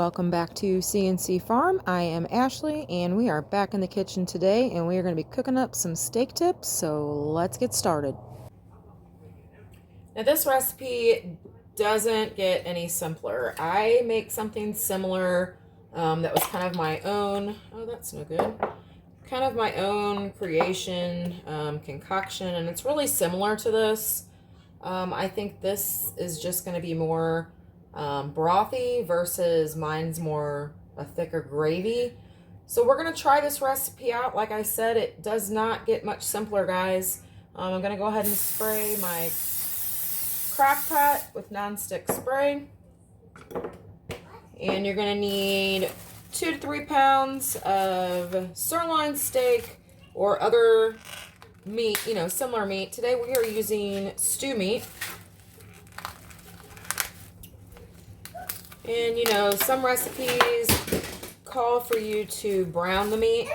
Welcome back to CNC Farm. I am Ashley and we are back in the kitchen today and we are going to be cooking up some steak tips, so let's get started. Now this recipe doesn't get any simpler. I make something similar that was kind of my own, oh that's no good, kind of my own creation, concoction, and it's really similar to this. I think this is just going to be more brothy versus mine's more a thicker gravy. So we're going to try this recipe out. Like I said, it does not get much simpler, guys. I'm going to go ahead and spray my Crockpot with nonstick spray. And you're going to need 2 to 3 pounds of sirloin steak or other meat, similar meat. Today we are using stew meat. And some recipes call for you to brown the meat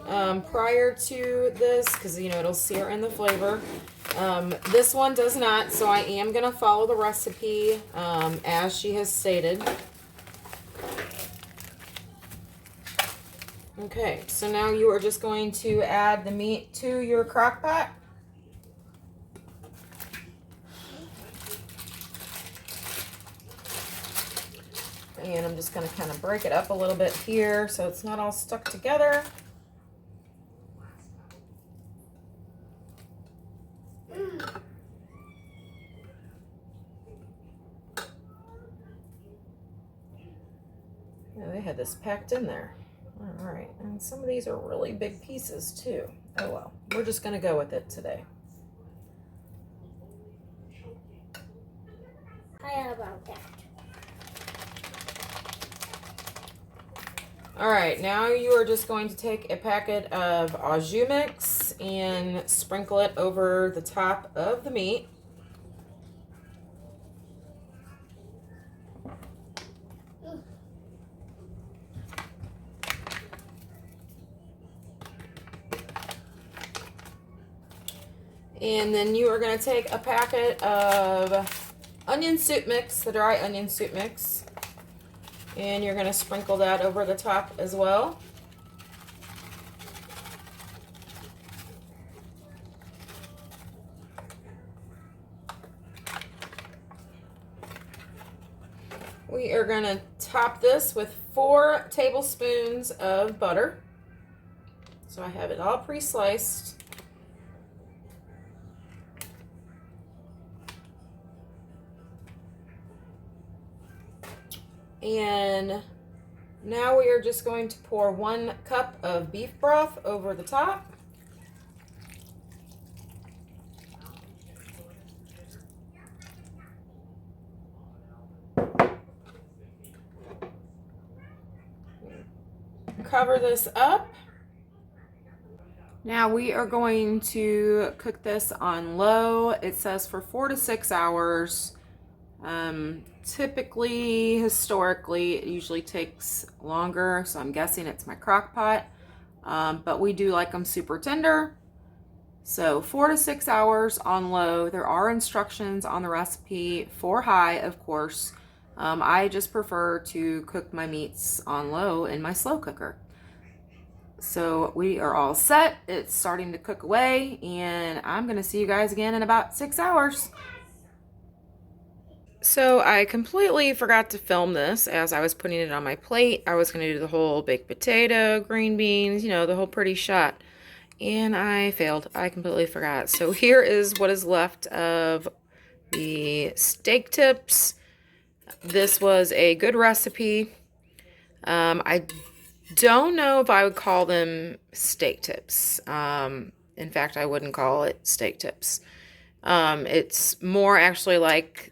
prior to this because it'll sear in the flavor. This one does not, so I am going to follow the recipe as she has stated. Okay, so now you are just going to add the meat to your crock pot. And I'm just going to kind of break it up a little bit here so it's not all stuck together. Yeah, they had this packed in there. All right, and some of these are really big pieces too. Oh well, we're just going to go with it today. How about that? All right, now you are just going to take a packet of au jus mix and sprinkle it over the top of the meat. And then you are going to take a packet of onion soup mix, the dry onion soup mix. And you're going to sprinkle that over the top as well. We are going to top this with 4 tablespoons of butter. So I have it all pre-sliced. And now we are just going to pour 1 cup of beef broth over the top. Cover this up. Now we are going to cook this on low. It says for 4 to 6 hours. Typically, historically, it usually takes longer, so I'm guessing it's my crock pot. But we do like them super tender. So 4 to 6 hours on low. There are instructions on the recipe for high, of course. I just prefer to cook my meats on low in my slow cooker. So we are all set. It's starting to cook away, and I'm going to see you guys again in about 6 hours. So I completely forgot to film this as I was putting it on my plate. I was going to do the whole baked potato, green beans, the whole pretty shot. And I failed. I completely forgot. So here is what is left of the steak tips. This was a good recipe. I don't know if I would call them steak tips. In fact, I wouldn't call it steak tips. It's more actually like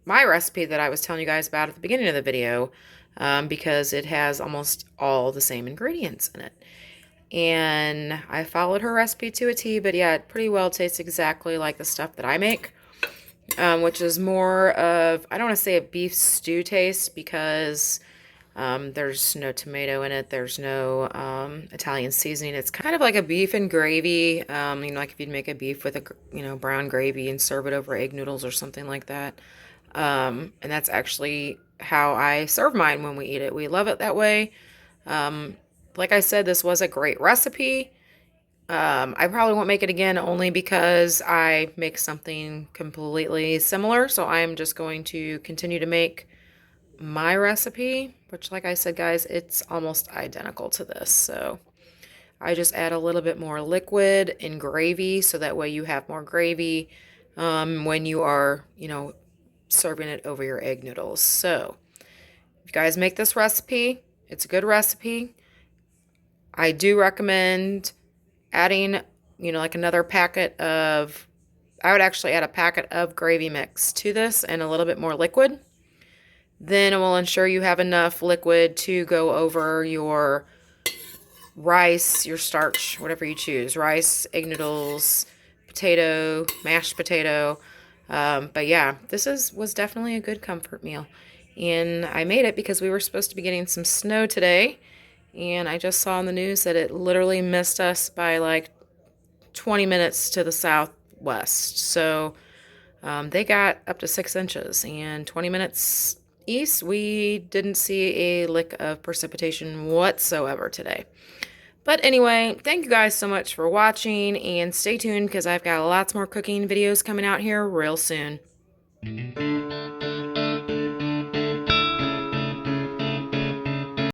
my recipe that I was telling you guys about at the beginning of the video, because it has almost all the same ingredients in it. And I followed her recipe to a T, but yeah, it pretty well tastes exactly like the stuff that I make, which is more of, I don't want to say a beef stew taste because there's no tomato in it. There's no Italian seasoning. It's kind of like a beef and gravy, like if you'd make a beef with a, brown gravy and serve it over egg noodles or something like that. And that's actually how I serve mine when we eat it. We love it that way. Like I said, this was a great recipe. I probably won't make it again only because I make something completely similar. So I'm just going to continue to make my recipe, which, like I said, guys, it's almost identical to this. So I just add a little bit more liquid in gravy so that way you have more gravy when you are, serving it over your egg noodles. So if you guys make this recipe, it's a good recipe. I do recommend adding, like another packet of, I would actually add a packet of gravy mix to this and a little bit more liquid. Then it will ensure you have enough liquid to go over your rice, your starch, whatever you choose. Rice, egg noodles, potato, mashed potato. But yeah, was definitely a good comfort meal. And I made it because we were supposed to be getting some snow today. And I just saw on the news that it literally missed us by like 20 minutes to the southwest. So they got up to 6 inches. And 20 minutes east, we didn't see a lick of precipitation whatsoever today. But anyway, thank you guys so much for watching, and stay tuned because I've got lots more cooking videos coming out here real soon.